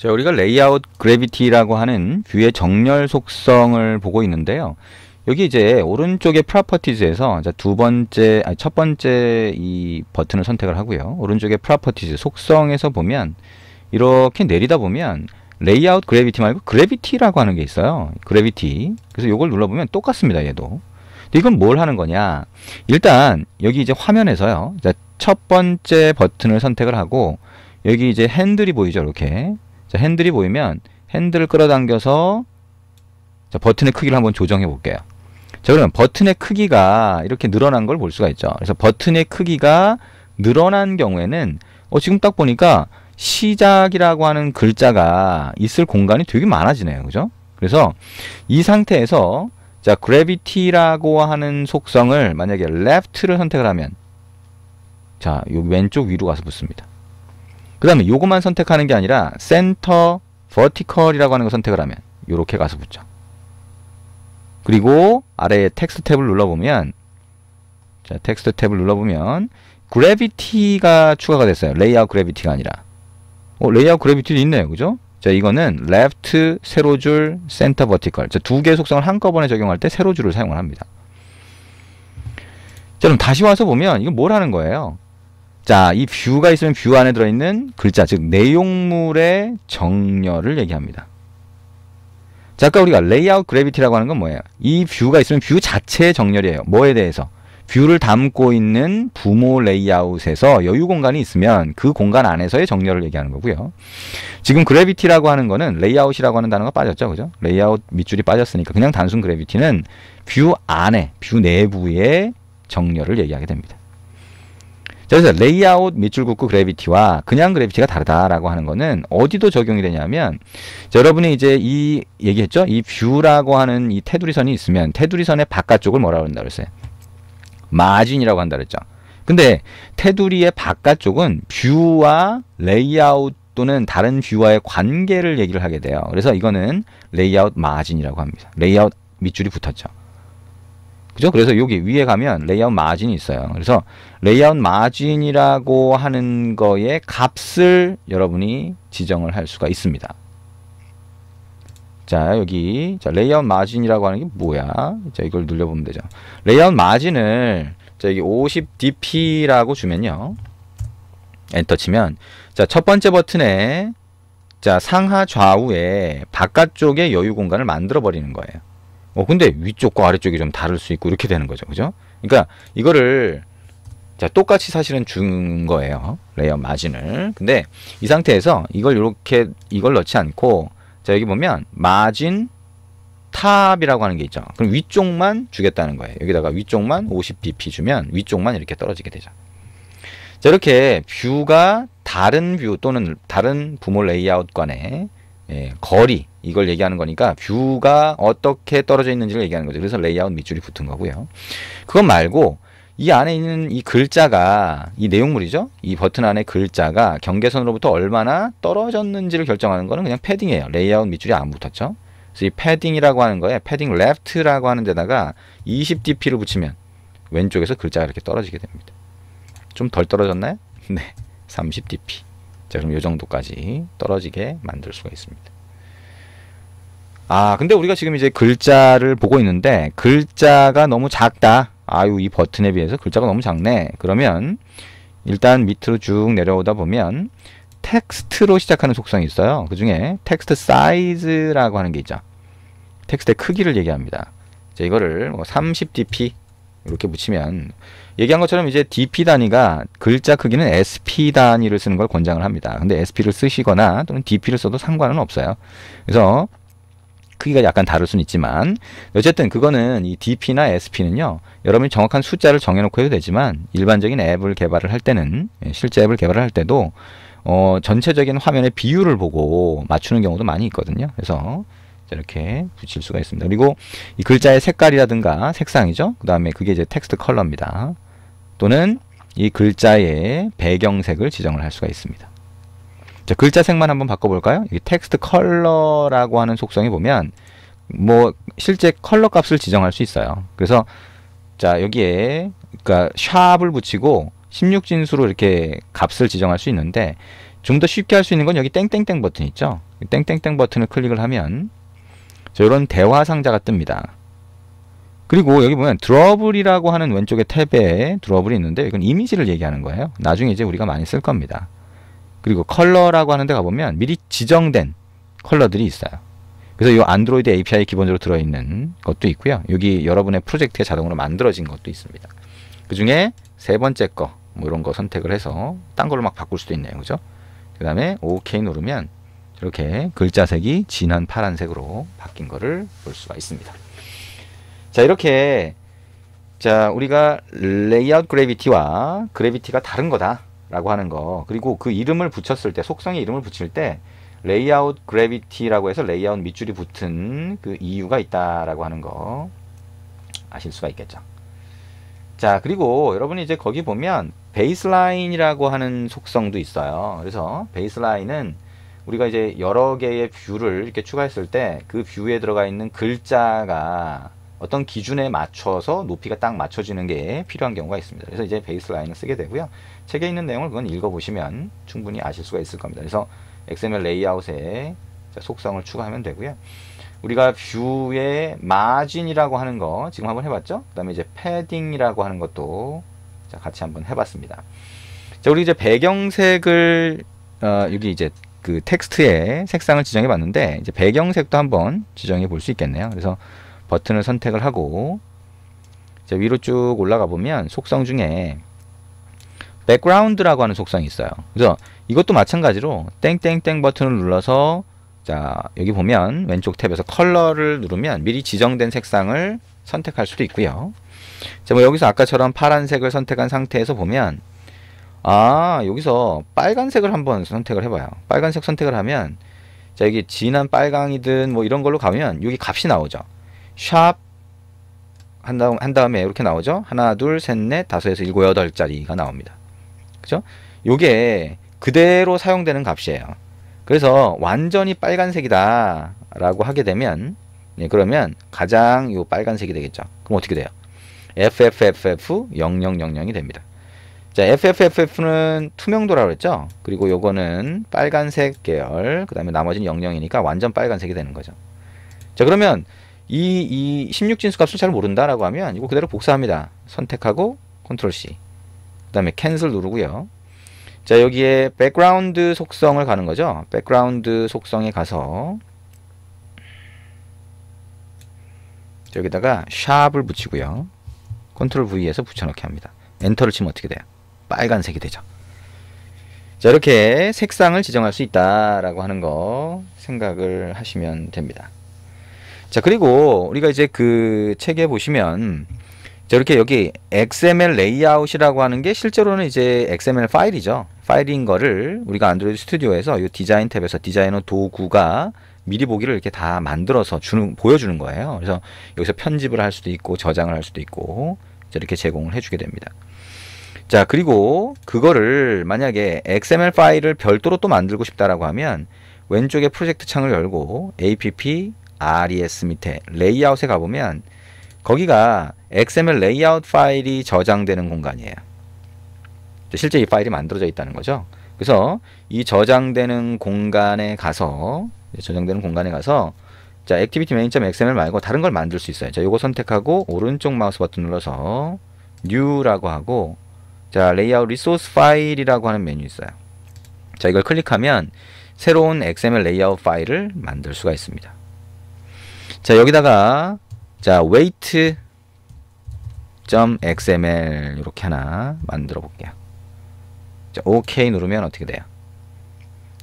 자, 우리가 레이아웃 그래비티라고 하는 뷰의 정렬 속성을 보고 있는데요. 여기 이제 오른쪽의 프로퍼티즈에서 첫 번째 이 버튼을 선택을 하고요. 오른쪽의 프로퍼티즈 속성에서 보면 이렇게 내리다 보면 레이아웃 그래비티 말고 그래비티라고 하는 게 있어요. 그래비티. 그래서 이걸 눌러보면 똑같습니다. 얘도. 근데 이건 뭘 하는 거냐? 일단 여기 이제 화면에서요. 첫 번째 버튼을 선택을 하고 여기 이제 핸들이 보이죠. 이렇게. 자, 핸들이 보이면 핸들을 끌어당겨서 자, 버튼의 크기를 한번 조정해 볼게요. 자, 그러면 버튼의 크기가 이렇게 늘어난 걸 볼 수가 있죠. 그래서 버튼의 크기가 늘어난 경우에는 지금 딱 보니까 시작이라고 하는 글자가 있을 공간이 되게 많아지네요. 그죠? 그래서 이 상태에서 자, gravity라고 하는 속성을 만약에 left를 선택을 하면 자, 여기 왼쪽 위로 가서 붙습니다. 그 다음에 요것만 선택하는 게 아니라 center vertical이라고 하는 거 선택을 하면 요렇게 가서 붙죠. 그리고 아래에 텍스트 탭을 눌러보면 자, 텍스트 탭을 눌러보면 gravity가 추가가 됐어요. layout gravity가 아니라 layout gravity도 있네요. 그죠? 자, 이거는 left 세로줄 center vertical 자, 두 개의 속성을 한꺼번에 적용할 때 세로줄을 사용을 합니다. 자, 그럼 다시 와서 보면 이건 뭘 하는 거예요? 자, 이 뷰가 있으면 뷰 안에 들어있는 글자, 즉 내용물의 정렬을 얘기합니다. 자, 아까 우리가 레이아웃 그래비티라고 하는 건 뭐예요? 이 뷰가 있으면 뷰 자체의 정렬이에요. 뭐에 대해서? 뷰를 담고 있는 부모 레이아웃에서 여유 공간이 있으면 그 공간 안에서의 정렬을 얘기하는 거고요. 지금 그래비티라고 하는 거는 레이아웃이라고 하는 단어가 빠졌죠. 그죠? 레이아웃 밑줄이 빠졌으니까 그냥 단순 그래비티는 뷰 안에, 뷰 내부의 정렬을 얘기하게 됩니다. 자, 그래서 레이아웃 밑줄 긋고 그래비티와 그냥 그래비티가 다르다라고 하는 거는 어디도 적용이 되냐면 자, 여러분이 이제 이 얘기했죠? 이 뷰라고 하는 이 테두리 선이 있으면 테두리 선의 바깥쪽을 뭐라고 한다고 그랬어요? 마진이라고 한다 그랬죠. 근데 테두리의 바깥쪽은 뷰와 레이아웃 또는 다른 뷰와의 관계를 얘기를 하게 돼요. 그래서 이거는 레이아웃 마진이라고 합니다. 레이아웃 밑줄이 붙었죠. 그죠? 그래서 여기 위에 가면 레이아웃 마진이 있어요. 그래서 레이아웃 마진이라고 하는 거의 값을 여러분이 지정을 할 수가 있습니다. 자, 여기 자, 레이아웃 마진이라고 하는 게 뭐야? 자, 이걸 눌러보면 되죠. 레이아웃 마진을 자, 여기 50dp라고 주면요. 엔터 치면 자, 첫 번째 버튼에 자, 상하 좌우에 바깥쪽에 여유 공간을 만들어 버리는 거예요. 근데 위쪽과 아래쪽이 좀 다를 수 있고 이렇게 되는 거죠. 그죠? 그러니까 이거를 자, 똑같이 사실은 준 거예요. 레이아웃 마진을. 근데 이 상태에서 이걸 이렇게 이걸 넣지 않고 자, 여기 보면 마진 탑이라고 하는 게 있죠. 그럼 위쪽만 주겠다는 거예요. 여기다가 위쪽만 50dp 주면 위쪽만 이렇게 떨어지게 되죠. 자, 이렇게 뷰가 다른 뷰 또는 다른 부모 레이아웃 간의 거리 이걸 얘기하는 거니까 뷰가 어떻게 떨어져 있는지를 얘기하는 거죠. 그래서 레이아웃 밑줄이 붙은 거고요. 그것 말고 이 안에 있는 이 글자가 이 내용물이죠. 이 버튼 안에 글자가 경계선으로부터 얼마나 떨어졌는지를 결정하는 거는 그냥 패딩이에요. 레이아웃 밑줄이 안 붙었죠. 그래서 이 패딩이라고 하는 거에 패딩 left라고 하는 데다가 20dp를 붙이면 왼쪽에서 글자가 이렇게 떨어지게 됩니다. 좀 덜 떨어졌나요? 네, 30dp. 자, 그럼 이 정도까지 떨어지게 만들 수가 있습니다. 근데 우리가 지금 이제 글자를 보고 있는데 글자가 너무 작다. 아유, 이 버튼에 비해서 글자가 너무 작네. 그러면 일단 밑으로 쭉 내려오다 보면 텍스트로 시작하는 속성이 있어요. 그 중에 텍스트 사이즈라고 하는 게 있죠. 텍스트의 크기를 얘기합니다. 자, 이거를 뭐 30dp 이렇게 붙이면 얘기한 것처럼 이제 dp 단위가 글자 크기는 sp 단위를 쓰는 걸 권장을 합니다. 근데 sp를 쓰시거나 또는 dp를 써도 상관은 없어요. 그래서 크기가 약간 다를 수는 있지만 어쨌든 그거는 이 dp나 sp는요 여러분이 정확한 숫자를 정해놓고 해도 되지만 일반적인 앱을 개발을 할 때는 실제 앱을 개발을 할 때도 전체적인 화면의 비율을 보고 맞추는 경우도 많이 있거든요. 그래서 이렇게 붙일 수가 있습니다. 그리고 이 글자의 색깔이라든가 색상이죠. 그 다음에 그게 이제 텍스트 컬러입니다. 또는 이 글자의 배경색을 지정을 할 수가 있습니다. 자, 글자 색만 한번 바꿔볼까요? 이 텍스트 컬러라고 하는 속성에 보면 뭐 실제 컬러 값을 지정할 수 있어요. 그래서 자, 여기에 그러니까 샵을 붙이고 16진수로 이렇게 값을 지정할 수 있는데 좀 더 쉽게 할 수 있는 건 여기 땡땡땡 버튼 있죠. 땡땡땡 버튼을 클릭을 하면 이런 대화 상자가 뜹니다. 그리고 여기 보면 드러블이라고 하는 왼쪽에 탭에 드러블이 있는데 이건 이미지를 얘기하는 거예요. 나중에 이제 우리가 많이 쓸 겁니다. 그리고 컬러라고 하는 데 가보면 미리 지정된 컬러들이 있어요. 그래서 이 안드로이드 API 기본적으로 들어있는 것도 있고요. 여기 여러분의 프로젝트에 자동으로 만들어진 것도 있습니다. 그 중에 세 번째 거, 뭐 이런 거 선택을 해서 딴 걸로 막 바꿀 수도 있네요. 그죠? 그 다음에 OK 누르면 이렇게 글자색이 진한 파란색으로 바뀐 거를 볼 수가 있습니다. 자, 이렇게 자 우리가 레이아웃 그래비티와 그래비티가 다른 거다 라고 하는 거, 그리고 그 이름을 붙였을 때, 속성의 이름을 붙일 때 레이아웃 그래비티라고 해서 레이아웃 밑줄이 붙은 그 이유가 있다라고 하는 거 아실 수가 있겠죠. 자, 그리고 여러분이 이제 거기 보면 베이스라인이라고 하는 속성도 있어요. 그래서 베이스라인은 우리가 이제 여러 개의 뷰를 이렇게 추가했을 때 그 뷰에 들어가 있는 글자가 어떤 기준에 맞춰서 높이가 딱 맞춰지는 게 필요한 경우가 있습니다. 그래서 이제 베이스라인을 쓰게 되고요. 책에 있는 내용을 그건 읽어보시면 충분히 아실 수가 있을 겁니다. 그래서 XML 레이아웃에 속성을 추가하면 되고요. 우리가 뷰의 마진이라고 하는 거 지금 한번 해봤죠? 그 다음에 이제 패딩이라고 하는 것도 같이 한번 해봤습니다. 자, 우리 이제 배경색을 여기 이제 그 텍스트의 색상을 지정해 봤는데 이제 배경색도 한번 지정해 볼 수 있겠네요. 그래서 버튼을 선택을 하고 자, 위로 쭉 올라가 보면 속성 중에 백그라운드라고 하는 속성이 있어요. 그래서 이것도 마찬가지로 땡땡땡 버튼을 눌러서 자, 여기 보면 왼쪽 탭에서 컬러를 누르면 미리 지정된 색상을 선택할 수도 있고요. 자, 뭐 여기서 아까처럼 파란색을 선택한 상태에서 보면 여기서 빨간색을 한번 선택을 해봐요. 빨간색 선택을 하면 자, 여기 진한 빨강이든 뭐 이런 걸로 가면 여기 값이 나오죠. 샵 한 다음에 이렇게 나오죠. 하나, 둘, 셋, 넷, 다섯에서 일곱, 여덟 자리가 나옵니다. 그죠? 요게 그대로 사용되는 값이에요. 그래서 완전히 빨간색이다 라고 하게 되면 그러면 가장 요 빨간색이 되겠죠. 그럼 어떻게 돼요? FFFF0000이 됩니다. 자, FFFF는 투명도라고 그랬죠. 그리고 요거는 빨간색 계열, 그 다음에 나머지는 00이니까 완전 빨간색이 되는 거죠. 자, 그러면 이 16진수 값을 잘 모른다라고 하면 이거 그대로 복사합니다. 선택하고 컨트롤 C, 그 다음에 캔슬 누르고요. 자, 여기에 백그라운드 속성을 가는 거죠. 백그라운드 속성에 가서 여기다가 샵을 붙이고요. 컨트롤 V에서 붙여넣기 합니다. 엔터를 치면 어떻게 돼요? 빨간색이 되죠. 자, 이렇게 색상을 지정할 수 있다라고 하는 거 생각을 하시면 됩니다. 자, 그리고 우리가 이제 그 책에 보시면 이렇게 여기 XML 레이아웃이라고 하는 게 실제로는 이제 XML 파일이죠. 파일인 거를 우리가 안드로이드 스튜디오에서 이 디자인 탭에서 디자이너 도구가 미리 보기를 이렇게 다 만들어서 보여주는 거예요. 그래서 여기서 편집을 할 수도 있고 저장을 할 수도 있고 이렇게 제공을 해주게 됩니다. 자, 그리고 그거를 만약에 XML 파일을 별도로 또 만들고 싶다라고 하면 왼쪽에 프로젝트 창을 열고 app res 밑에 레이아웃에 가보면 거기가 XML 레이아웃 파일이 저장되는 공간이에요. 실제 이 파일이 만들어져 있다는 거죠. 그래서 이 저장되는 공간에 가서 자, activity main.xml 말고 다른 걸 만들 수 있어요. 자, 요거 선택하고 오른쪽 마우스 버튼 눌러서 new라고 하고 자, 레이아웃 리소스 파일이라고 하는 메뉴 있어요. 자, 이걸 클릭하면 새로운 XML 레이아웃 파일을 만들 수가 있습니다. 자, 여기다가 자, weight.xml 이렇게 하나 만들어 볼게요. 자, OK 누르면 어떻게 돼요?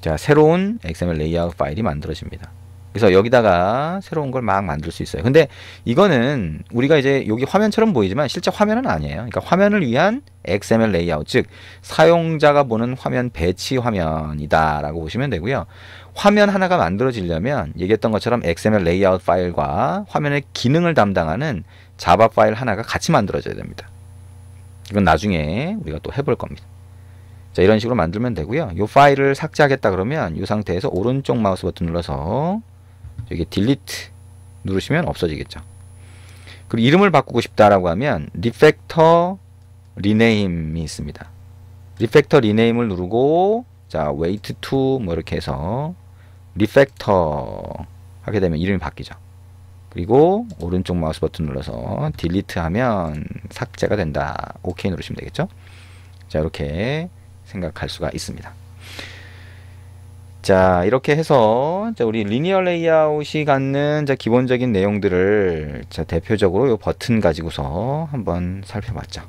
자, 새로운 XML 레이아웃 파일이 만들어집니다. 그래서 여기다가 새로운 걸 막 만들 수 있어요. 근데 이거는 우리가 이제 여기 화면처럼 보이지만 실제 화면은 아니에요. 그러니까 화면을 위한 XML 레이아웃, 즉 사용자가 보는 화면 배치 화면이다 라고 보시면 되고요. 화면 하나가 만들어지려면 얘기했던 것처럼 XML 레이아웃 파일과 화면의 기능을 담당하는 자바 파일 하나가 같이 만들어져야 됩니다. 이건 나중에 우리가 또 해볼 겁니다. 자, 이런 식으로 만들면 되고요. 이 파일을 삭제하겠다 그러면 이 상태에서 오른쪽 마우스 버튼 눌러서 여기 딜리트 누르시면 없어지겠죠. 그리고 이름을 바꾸고 싶다라고 하면 리팩터 리네임이 있습니다. 리팩터 리네임을 누르고 자, 웨이트 투 뭐 이렇게 해서 리팩터 하게 되면 이름이 바뀌죠. 그리고 오른쪽 마우스 버튼 눌러서 딜리트 하면 삭제가 된다. 오케이 누르시면 되겠죠. 자, 이렇게 생각할 수가 있습니다. 자, 이렇게 해서 우리 리니어 레이아웃이 갖는 기본적인 내용들을 대표적으로 이 버튼 가지고서 한번 살펴봤죠.